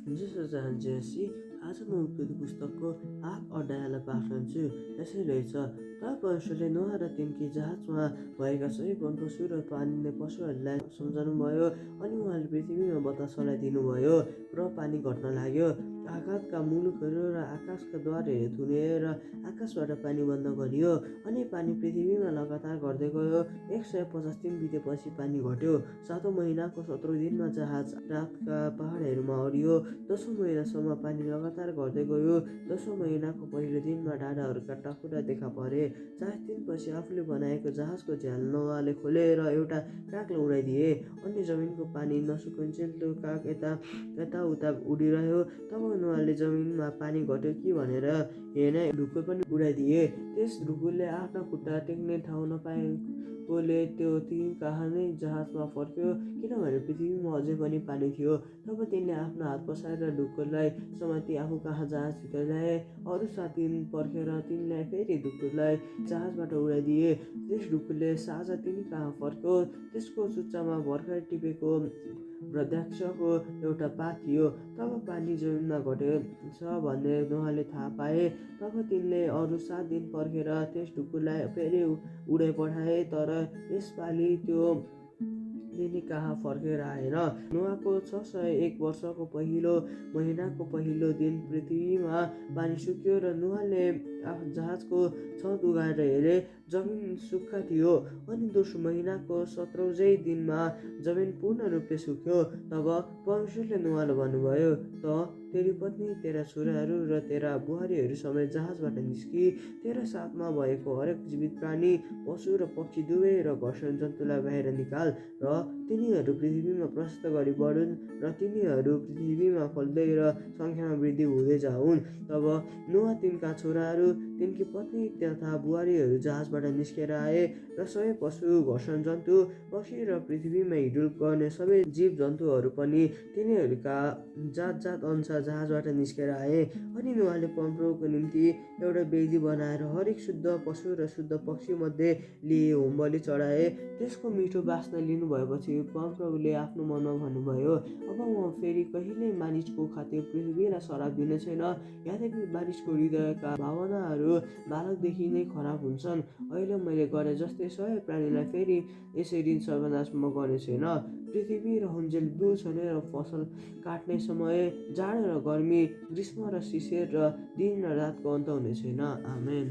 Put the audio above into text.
जसो चाहन्छेसी आज म उक्त पुस्तकको 8 अध्यायलाई पाठ गर्छु। यसै रहेछ, तब परमेश्वरले नोह र तिनकी जहाजमा भएका सबै वनपशु र पानीले पशुहरूलाई सम्झाउनुभयो अनि उहाँले पृथ्वीमा बतास चलाइदिनुभयो र पानी घट्न लाग्यो। आकाशका मुलुकहरू र आकाशका द्वारहरू थुनेर आकाशबाट पानी बन्द गरियो अनि पानी पृथ्वीमा लगातार घट्दै गयो। 150 दिन बितेपछि पानी घट्यो। 7औं महिनाको 17औं दिनमा जहाज रातका पहाडहरूमा अडियो। 10औं महिनासम्म पानी लगातार घट्दै गयो। 10औं महिनाको पहिलो दिनमा डाँडाहरूका टाकुरा देखा परे। 40 दिनपछि आफूले बनाएको जहाजको झ्याल नोआले खोलेर एउटा कागलाई उडाइदिए अनि जमिनको पानी नसुकुन्जेल त्यो काग यताउता उडिरह्यो। तब नोआले जमिनमा पानी घट्यो कि भनेर हेर्न ढुकुर पनि उडाइदिए। त्यस ढुकुरले आफ्ना खुट्टा टेक्ने ठाउँ नपाएकोले त्यो कहाँ नै जहाजमा फर्क्यो, किनभने पृथ्वीमा अझै पनि पानी थियो। तब तिनले आफ्नो हात पसारेर ढुकुरलाई समाती आफू कहाँ जहाजभित्र ल्याए। अरू 7 दिन पर्खेर तिनले फेरि ढुकुरलाई जहाजबाट उडाइदिए। त्यस ढुकुरले साँझ तिनी कहाँ फर्क्यो। त्यसको चुच्चामा भर्खर टिपेको वृक्षको एउटा पात थियो। तब पानी जमिनमा घटेछ भन्ने नोहले थाहा पाए। तब तिनले अरू 7 दिन पर्खेर त्यस ढुकुरलाई फेरि उडाइपठाए, तर यसपालि त्यो तिनी कहाँ फर्केर आएन। नोआको 601 वर्षको पहिलो महिनाको पहिलो दिन पृथ्वीमा पानी सुक्यो र नोआले जहाजको छत उघारेर हेरे, जमिन सुक्खा थियो। अनि दोस्रो महिनाको 17औं दिनमा जमिन पूर्ण रूपले सुक्यो। तब परमेश्वरले नोआलाई भन्नुभयो, त तेरी पत्नी, तेरा छोराहरू र तेरा बुहारीहरू समेत जहाजबाट निस्की तेरा साथमा भएको हरेक जीवित प्राणी, पशु र पक्षी दुवै र घरसन जन्तुलाई बाहिर निकाल र तिनीहरू पृथ्वीमा प्रशस्त गरी बढुन् र तिनीहरू पृथ्वीमा फल्दै र सङ्ख्यामा वृद्धि हुँदै जाउन्। तब नोआ, तिनका छोराहरू, तिनकी पत्नी तथा बुहारीहरू जहाजबाट निस्केर आए र सबै पशु, घरसन जन्तु, पक्षी र पृथ्वीमा हिँडडुल गर्ने सबै जीव जन्तुहरू पनि तिनीहरूका जात अनुसार जहाजबाट निस्केर आए। अनि नोआले परमप्रभुको निम्ति एउटा वेदी बनाएर हरेक शुद्ध पशु र शुद्ध पक्षी मध्ये लिए होमबलि चढाए। त्यसको मिठो बास्ना लिनु भएपछि परमप्रभुले आफ्नो मनमा भन्नुभयो, अब म फेरि कहिल्यै मानिसको खातिर पृथ्वीलाई श्राप दिने छैन। यद्यपि मानिसको हृदयका भावनाहरू बालकदेखि नै खराब हुन्छन्। अहिले मैले गरे जस्तै सबै प्राणीलाई फेरि यसरी सर्वनाश म गर्ने छैन। पृथ्वी रहन्जेल बिउ छर्ने र फसल काट्ने समय, जाडो र गर्मी, ग्रीष्म र शिशिर र दिन र रातको अन्त हुने छैन। आमेन।